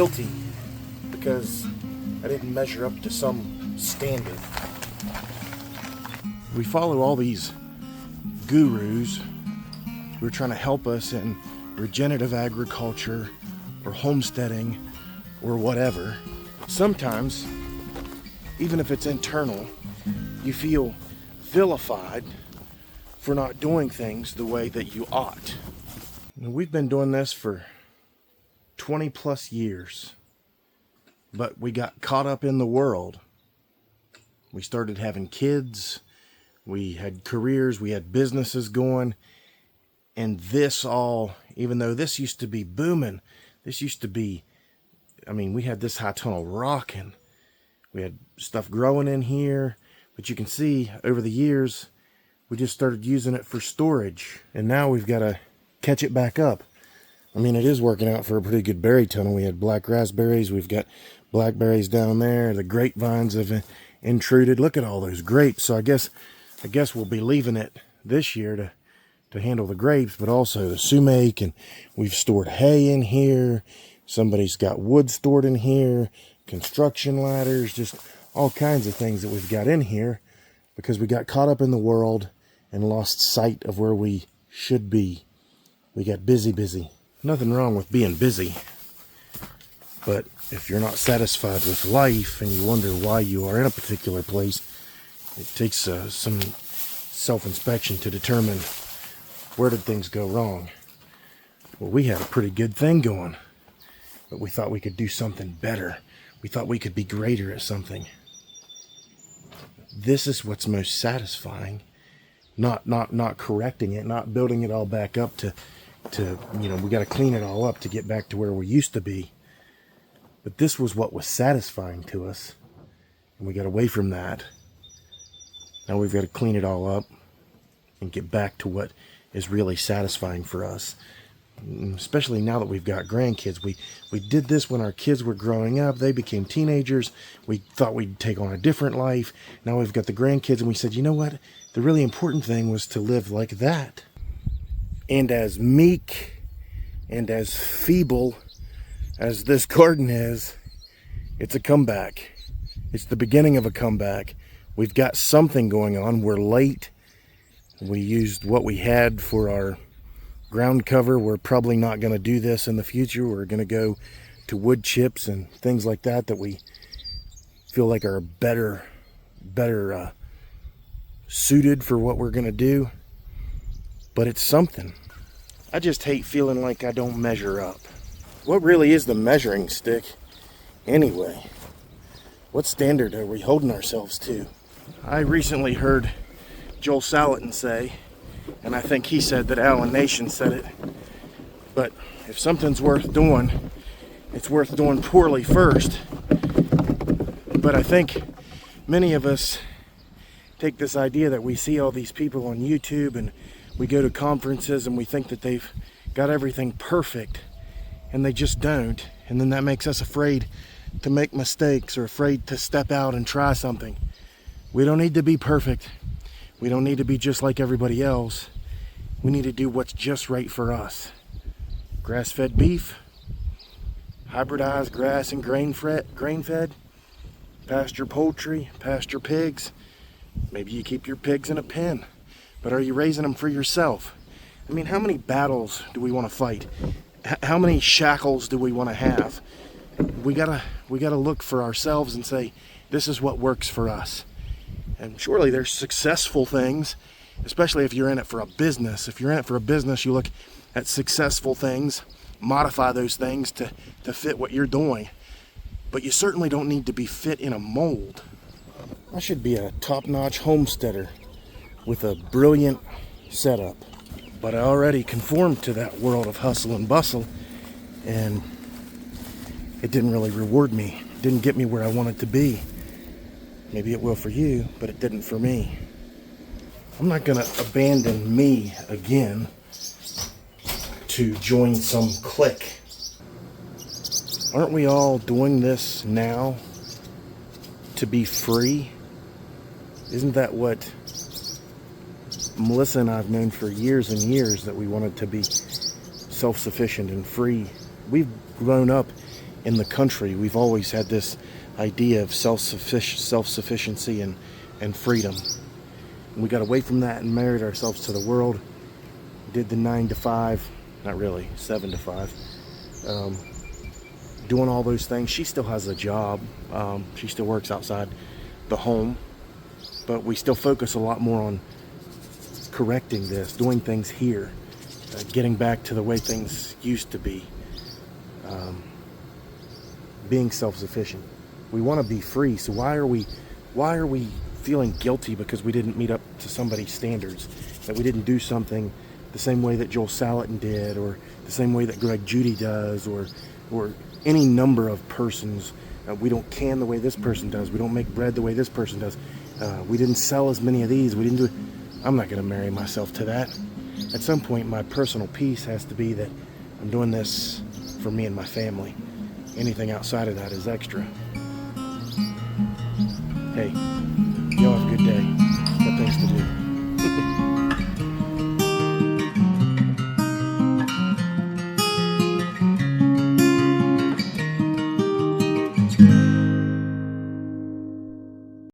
guilty because I didn't measure up to some standard. We follow all these gurus who are trying to help us in regenerative agriculture or homesteading or whatever. Sometimes, even if it's internal, you feel vilified for not doing things the way that you ought. We've been doing this for 20 plus years, but we got caught up in the world. We started having kids, we had careers, we had businesses going, and this all, even though this used to be booming, this used to be, we had this high tunnel rocking. We had stuff growing in here, but you can see over the years, we just started using it for storage, and now we've got to catch it back up. It is working out for a pretty good berry tunnel. We had black raspberries, we've got blackberries down there, the grapevines have intruded. Look at all those grapes. So I guess we'll be leaving it this year to handle the grapes, but also the sumac, and we've stored hay in here. Somebody's got wood stored in here, construction ladders, just all kinds of things that we've got in here because we got caught up in the world and lost sight of where we should be. We got busy. Nothing wrong with being busy, but if you're not satisfied with life and you wonder why you are in a particular place, it takes some self-inspection to determine where did things go wrong. Well, we had a pretty good thing going, but we thought we could do something better. We thought we could be greater at something. This is what's most satisfying. Not correcting it, not building it all back up to we got to clean it all up to get back to where we used to be. But this was what was satisfying to us, and we got away from that. Now we've got to clean it all up and get back to what is really satisfying for us. Especially now that we've got grandkids. We did this when our kids were growing up. They became teenagers. We thought we'd take on a different life. Now we've got the grandkids, and we said, you know what? The really important thing was to live like that. And as meek and as feeble as this garden is, it's a comeback. It's the beginning of a comeback. We've got something going on. We're late. We used what we had for our ground cover. We're probably not going to do this in the future. We're going to go to wood chips and things like that we feel like are better suited for what we're going to do. But it's something. I just hate feeling like I don't measure up. What really is the measuring stick anyway? What standard are we holding ourselves to? I recently heard Joel Salatin say, and I think he said that Alan Nation said it, but if something's worth doing, it's worth doing poorly first. But I think many of us take this idea that we see all these people on YouTube and we go to conferences and we think that they've got everything perfect, and they just don't. And then that makes us afraid to make mistakes or afraid to step out and try something. We don't need to be perfect. We don't need to be just like everybody else. We need to do what's just right for us. Grass-fed beef, hybridized grass and grain-fed, pasture poultry, pasture pigs. Maybe you keep your pigs in a pen, but are you raising them for yourself? How many battles do we want to fight? How many shackles do we want to have? We gotta look for ourselves and say, this is what works for us. And surely there's successful things, especially if you're in it for a business. If you're in it for a business, you look at successful things, modify those things to fit what you're doing. But you certainly don't need to be fit in a mold. I should be a top-notch homesteader with a brilliant setup. But I already conformed to that world of hustle and bustle, and it didn't really reward me. It didn't get me where I wanted to be. Maybe it will for you, but it didn't for me. I'm not going to abandon me again to join some clique. Aren't we all doing this now to be free? Isn't that what Melissa and I have known for years and years, that we wanted to be self-sufficient and free? We've grown up in the country, we've always had this idea of self-sufficiency and freedom. And we got away from that and married ourselves to the world. Did the 9 to 5, not really, 7 to 5. Doing all those things. She still has a job. She still works outside the home. But we still focus a lot more on correcting this, doing things here, getting back to the way things used to be, being self-sufficient. We want to be free, so why are we feeling guilty because we didn't meet up to somebody's standards, that we didn't do something the same way that Joel Salatin did, or the same way that Greg Judy does, or any number of persons. We don't can the way this person does. We don't make bread the way this person does. We didn't sell as many of these. We didn't do it. I'm not going to marry myself to that. At some point, my personal peace has to be that I'm doing this for me and my family. Anything outside of that is extra. Hey, y'all have a good day. Got things to do.